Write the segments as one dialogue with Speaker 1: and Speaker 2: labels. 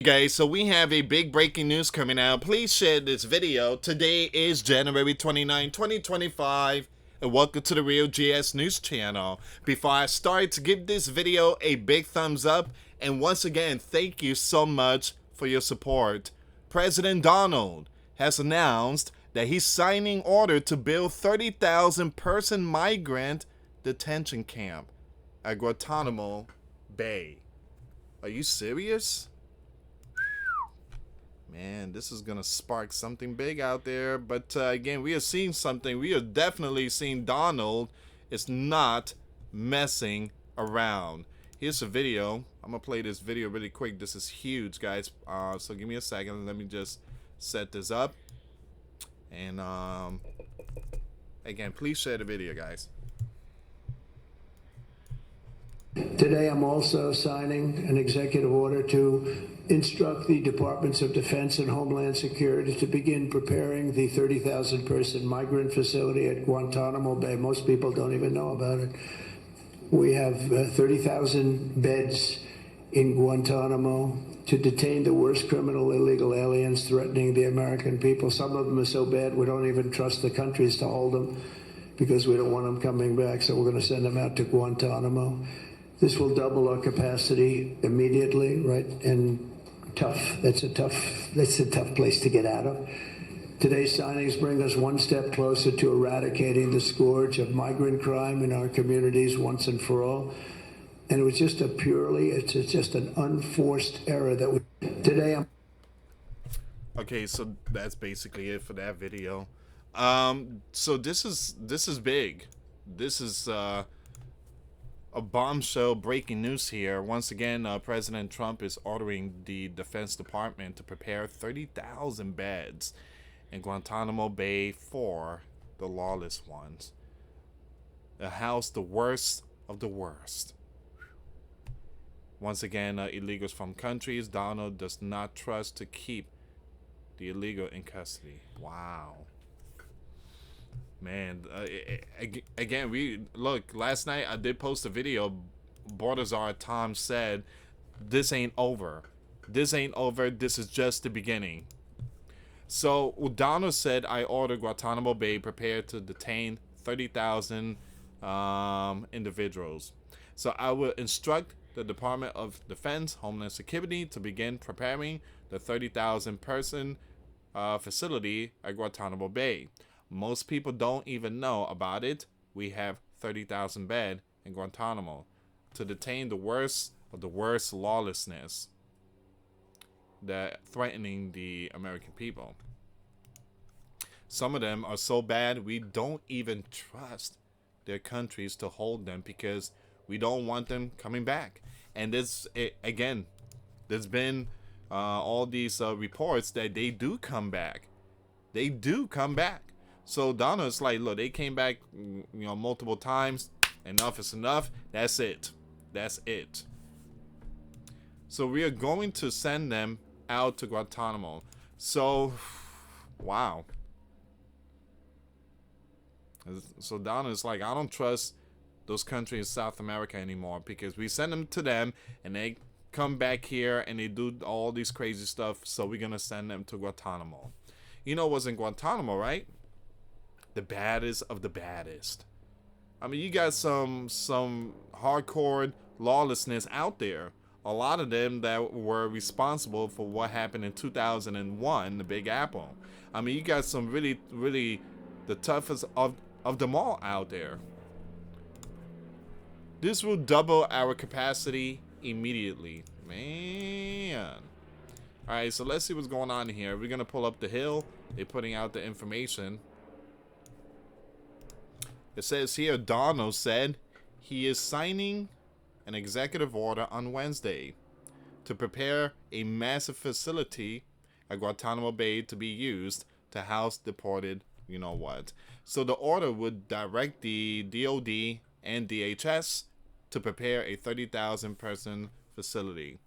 Speaker 1: Guys, so we have a big breaking news coming out. Please share this video. Today is January 29, 2025, and welcome to the Real GS News channel. Before I start, give this video a big thumbs up, and once again, thank you so much for your support. President Donald has announced that he's signing order to build 30,000 person migrant detention camp at Guantanamo Bay. Are you serious? Man, this is gonna spark something big out there. But again, we are seeing something. We are definitely seeing Donald is not messing around. Here's a video. I'm gonna play this video really quick. This is huge, guys. So give me a second. Let me just set this up. And again, please share the video, guys.
Speaker 2: Today, I'm also signing an executive order to instruct the Departments of Defense and Homeland Security to begin preparing the 30,000 person migrant facility at Guantanamo Bay. Most people don't even know about it. We have 30,000 beds in Guantanamo to detain the worst criminal illegal aliens threatening the American people. Some of them are so bad we don't even trust the countries to hold them because we don't want them coming back, so we're going to send them out to Guantanamo. This will double our capacity immediately, right? And that's a tough place to get out of. Today's signings bring us one step closer to eradicating the scourge of migrant crime in our communities once and for all. And it was just it's just an unforced error that today.
Speaker 1: Okay, so that's basically it for that video. So this is big. This is a bombshell breaking news here. Once again, President Trump is ordering the Defense Department to prepare 30,000 beds in Guantanamo Bay for the lawless ones. A house the worst of the worst. Once again, illegals from countries Donald does not trust to keep the illegal in custody. Wow. Man, again, last night I did post a video. Bordazar Tom said, this ain't over. This ain't over. This is just the beginning. So Donald said, I ordered Guantanamo Bay prepared to detain 30,000 individuals. So I will instruct the Department of Defense, Homeland Security to begin preparing the 30,000 person facility at Guantanamo Bay. Most people don't even know about it. We have 30,000 beds in Guantanamo to detain the worst of the worst lawlessness that threatening the American people. Some of them are so bad we don't even trust their countries to hold them because we don't want them coming back. And there's been all these reports that they do come back. They do come back. So Donald's like, look, they came back, multiple times. Enough is enough. That's it. That's it. So we are going to send them out to Guantanamo. So, wow. So Donald's like, I don't trust those countries in South America anymore because we send them to them and they come back here and they do all these crazy stuff. So we're going to send them to Guantanamo. You know what's in Guantanamo, right? The baddest of the baddest. I mean, you got some hardcore lawlessness out there. A lot of them that were responsible for what happened in 2001, the Big Apple. I mean, you got some really the toughest of them all out there. This will double our capacity immediately. Man. Alright, so let's see what's going on here. We're going to pull up the hill. They're putting out the information. It says here, Donald said he is signing an executive order on Wednesday to prepare a massive facility at Guantanamo Bay to be used to house deported, you know what. So the order would direct the DOD and DHS to prepare a 30,000 person facility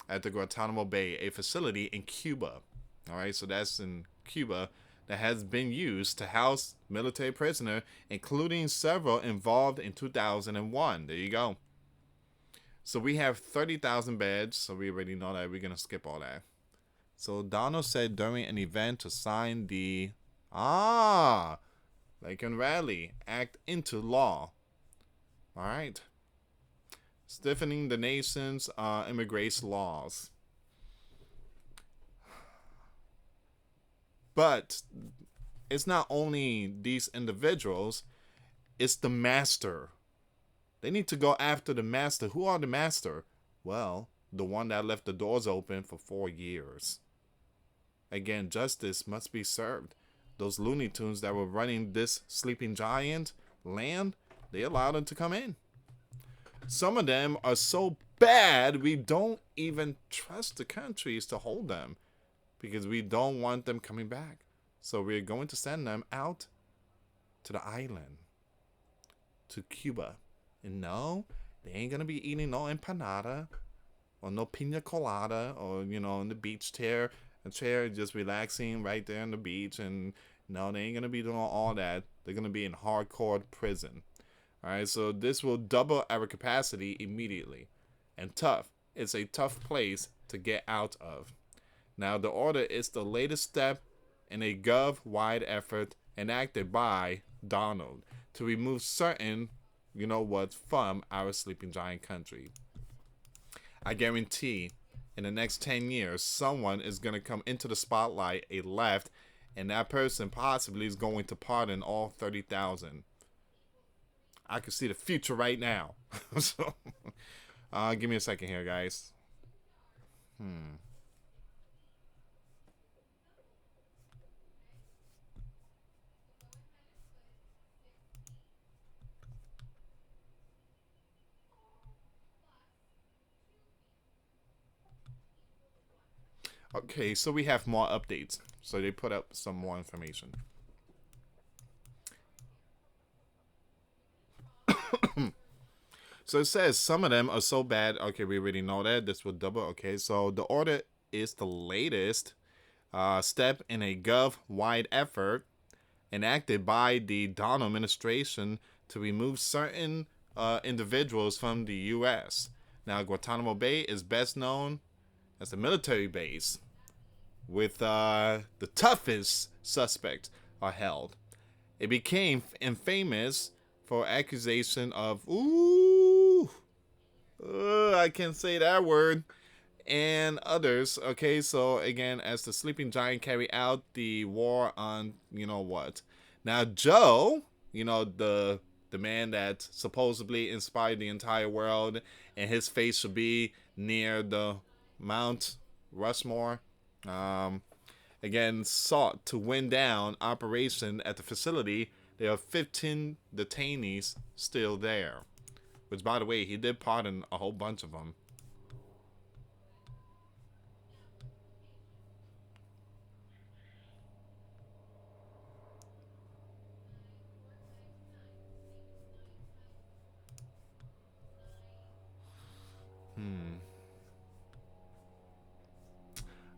Speaker 1: at the Guantanamo Bay, a facility in Cuba. All right, so that's in Cuba. That has been used to house military prisoners, including several involved in 2001. There you go. So we have 30,000 beds, so we already know that. We're going to skip all that. So Donald said during an event to sign the Lincoln Rally Act into law. All right. Stiffening the nation's immigration laws. But it's not only these individuals, it's the master. They need to go after the master. Who are the master? Well, the one that left the doors open for 4 years. Again, justice must be served. Those Looney Tunes that were running this sleeping giant land, they allowed them to come in. Some of them are so bad, we don't even trust the countries to hold them because we don't want them coming back. So we're going to send them out to the island, to Cuba. And no, they ain't going to be eating no empanada or no pina colada or, you know, in the beach chair, just relaxing right there on the beach. And no, they ain't going to be doing all that. They're going to be in hardcore prison. All right, so this will double our capacity immediately. And tough. It's a tough place to get out of. Now, the order is the latest step in a gov-wide effort enacted by Donald to remove certain, you know what, from our sleeping giant country. I guarantee in the next 10 years, someone is going to come into the spotlight, a left, and that person possibly is going to pardon all 30,000. I can see the future right now. So, give me a second here, guys. Okay, so we have more updates. So they put up some more information. So it says some of them are so bad. Okay, we already know that. This will double. Okay, so the order is the latest step in a gov-wide effort enacted by the Donald administration to remove certain individuals from the U.S. Now, Guantanamo Bay is best known as a military base with the toughest suspects are held. It became infamous for accusation of I can't say that word, and others. Okay, so again, as the sleeping giant carry out the war on, you know what. Now, Joe, you know, the man that supposedly inspired the entire world, and his face should be near the Mount Rushmore, again, sought to win down operation at the facility. There are 15 detainees still there. Which, by the way, he did pardon a whole bunch of them.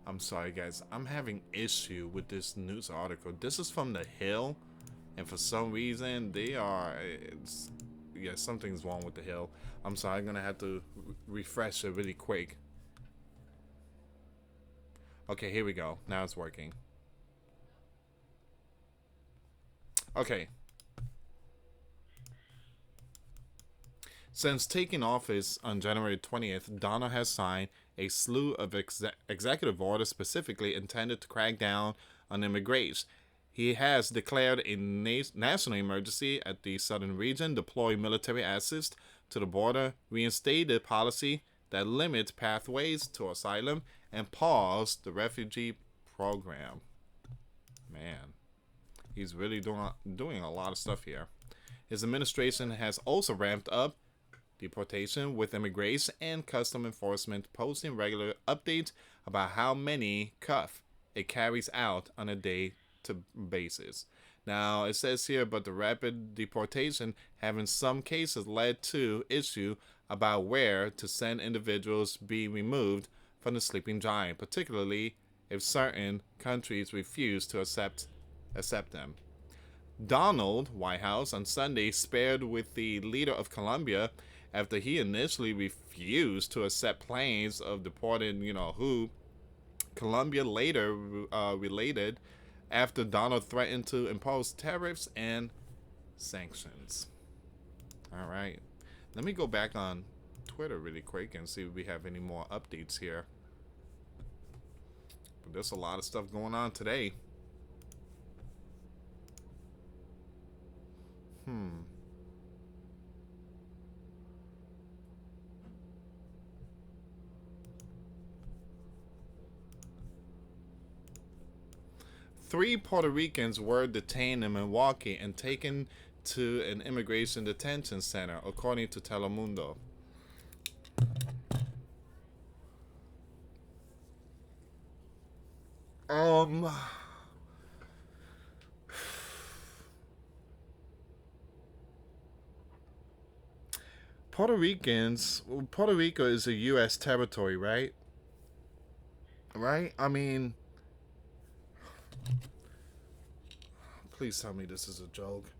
Speaker 1: I'm sorry, guys. I'm having issue with this news article. This is from The Hill. And for some reason, something's wrong with The Hill. I'm sorry, I'm going to have to refresh it really quick. Okay, here we go. Now it's working. Okay. Since taking office on January 20th, Donald has signed a slew of executive orders specifically intended to crack down on immigration. He has declared a national emergency at the southern region, deployed military assets to the border, reinstated policy that limits pathways to asylum, and paused the refugee program. Man, he's really doing a lot of stuff here. His administration has also ramped up deportation, with immigration and custom enforcement posting regular updates about how many cuff it carries out on a day-to basis. Now, it says here, but the rapid deportation have in some cases led to issue about where to send individuals be removed from the sleeping giant, particularly if certain countries refuse to accept them. Donald, White House, on Sunday spared with the leader of Colombia after he initially refused to accept planes of deported, who. Colombia later related after Donald threatened to impose tariffs and sanctions. All right. Let me go back on Twitter really quick and see if we have any more updates here. But there's a lot of stuff going on today. Three Puerto Ricans were detained in Milwaukee and taken to an immigration detention center, according to Telemundo. Puerto Rico is a U.S. territory, right? Right? I mean, please tell me this is a joke.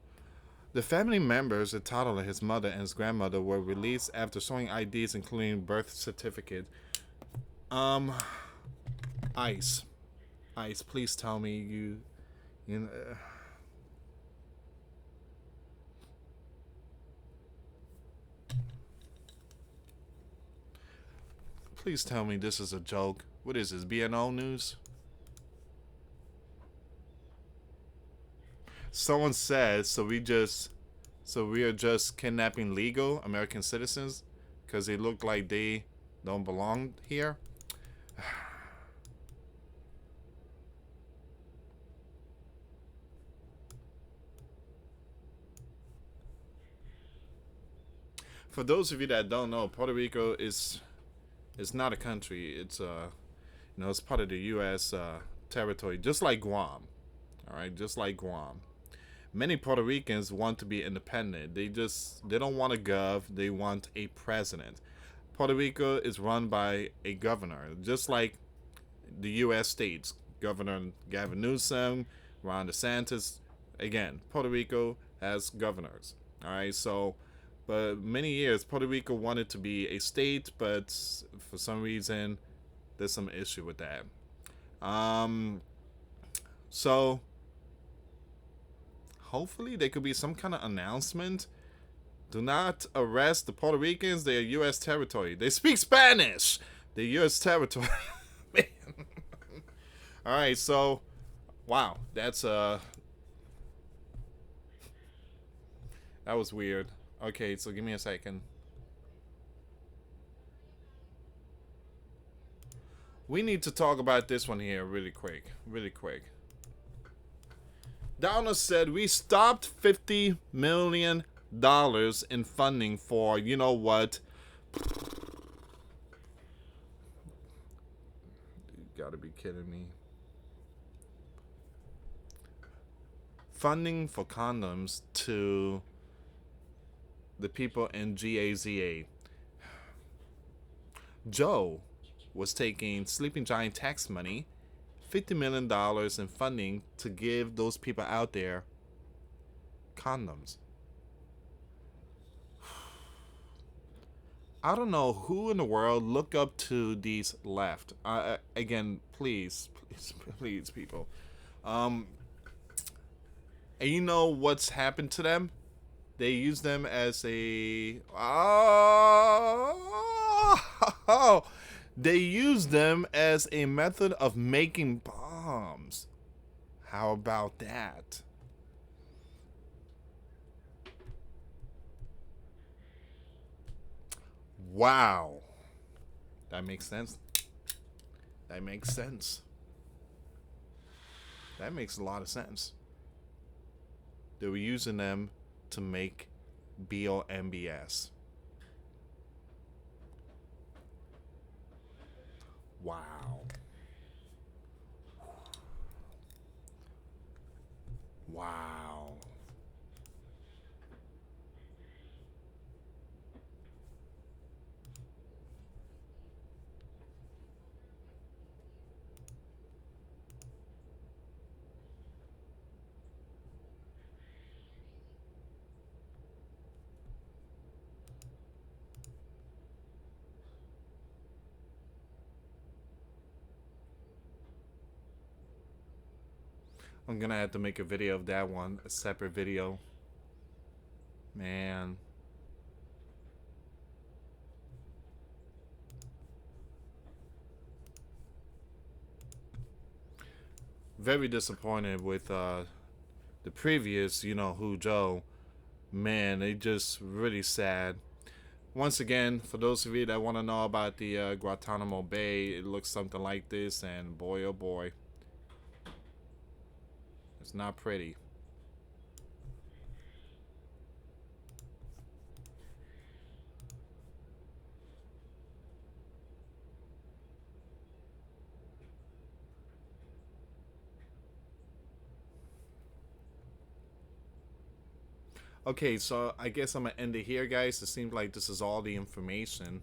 Speaker 1: The family members, a toddler, his mother, and his grandmother, were released after showing IDs, including birth certificate. ICE, please tell me you know. Please tell me this is a joke. What is this, BNO News? Someone says, so we are just kidnapping legal American citizens because they look like they don't belong here. For those of you that don't know, Puerto Rico is not a country. It's it's part of the U.S. Territory, just like Guam. All right, just like Guam. Many Puerto Ricans want to be independent. They don't want a gov. They want a president. Puerto Rico is run by a governor, just like the U.S. states. Governor Gavin Newsom, Ron DeSantis. Again, Puerto Rico has governors. All right, so, but many years Puerto Rico wanted to be a state, but for some reason there's some issue with that. So hopefully there could be some kind of announcement. Do not arrest the Puerto Ricans. They are U.S. territory. They speak Spanish. They're U.S. territory. Man. All right, so wow, that was weird. Okay, so give me a second. We need to talk about this one here really quick. Donald said we stopped $50 million in funding for, you know what? You gotta be kidding me. Funding for condoms to the people in GAZA. Joe was taking Sleeping Giant tax money, $50 million in funding to give those people out there condoms. I don't know who in the world look up to these left. Again, please, people. And you know what's happened to them? They use them as a they use them as a method of making bombs. How about that? Wow. That makes sense. That makes sense. That makes a lot of sense. They were using them to make BOMBS. Wow. Wow. I'm gonna have to make a video of that one, a separate video. Man. Very disappointed with the previous, who Joe. Man, they just really sad. Once again, for those of you that want to know about the Guantanamo Bay, it looks something like this, and boy oh boy, it's not pretty. Okay, so I guess I'm gonna end it here, guys. It seems like this is all the information.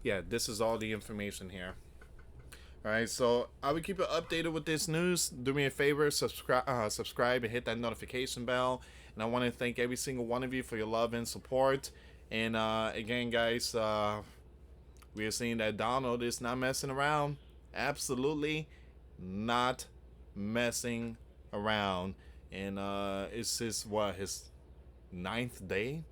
Speaker 1: Yeah, this is all the information here. Alright, so I will keep you updated with this news. Do me a favor, subscribe and hit that notification bell. And I want to thank every single one of you for your love and support. And again, guys, we are seeing that Donald is not messing around. Absolutely not messing around. And it's his 9th day?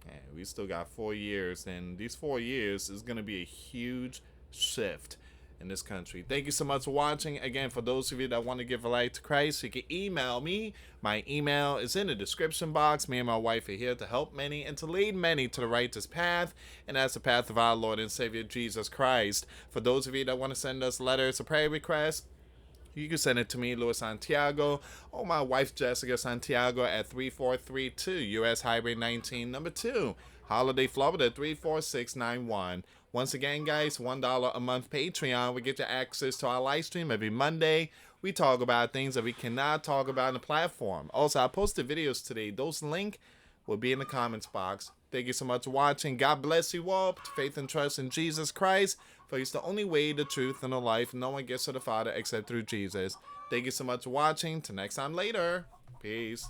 Speaker 1: Yeah, we still got 4 years, and these 4 years is going to be a huge shift in this country. Thank you so much for watching. Again, for those of you that want to give a life to Christ, you can email me. My email is in the description box. Me and my wife are here to help many and to lead many to the righteous path, and that's the path of our Lord and Savior Jesus Christ. For those of you that want to send us letters or prayer requests, you can send it to me, US Santiago, or my wife, Jessica Santiago, at 3432 US Highway 19, number 2, Holiday, Florida, 34691. Once again, guys, $1 a month Patreon. We get you access to our live stream every Monday. We talk about things that we cannot talk about on the platform. Also, I posted videos today. Those links will be in the comments box. Thank you so much for watching. God bless you all. Faith and trust in Jesus Christ. For He's the only way, the truth, and the life. No one gets to the Father except through Jesus. Thank you so much for watching. Till next time later. Peace.